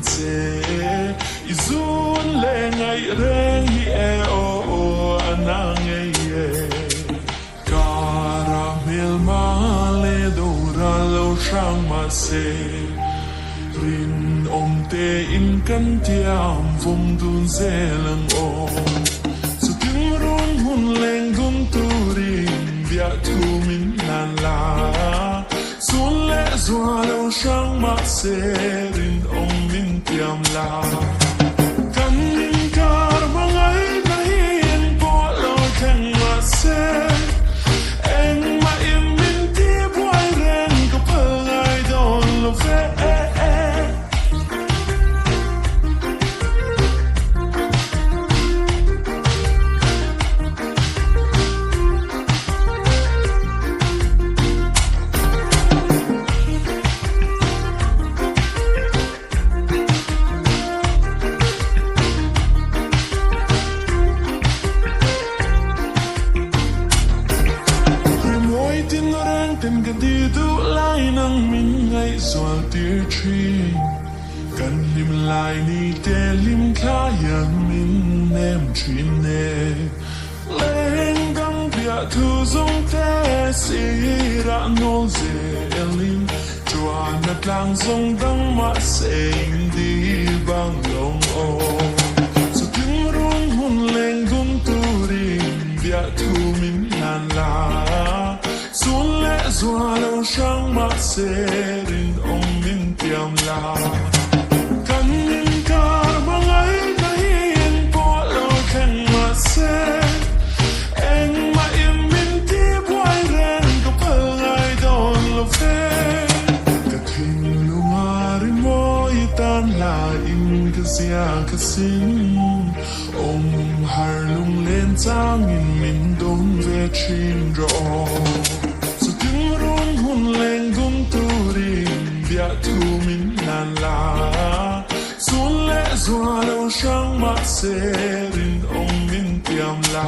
se izun le ngai reng hi e o anang e caramel male dora lo sang ma se rin te in kan tiam vom dun se lang o su ting run hun leng dun tu rin bia tu min nan la sun le zua lo sang ma se rin min tiam la kan min kar mangai na hin po lo thang ma se en ma im min ti boy ren ko pa ai don lo fe tem kan đi du lai nang min ngai zoal tir tri kan lim lai ni te lim kha yang min nem trin ne leng dang bia thu zong te si ra no ze elim chua na tlang zong dang ma se di bang long o so ting rung hun leng gun tu rin bia thu min nan la sun le zua lo sang ma se rin min tiam la kan min kar mangai na hin po lo khen ma se en ma im min ti boy ren ko pa ai don lo fe ka thin lu ngari mo tan la in ka sia ka sin har lung lên sang in min don ve chin ro leng gun tu rin bia tu min nan la sun le zua lo sang ma se rin min tiam la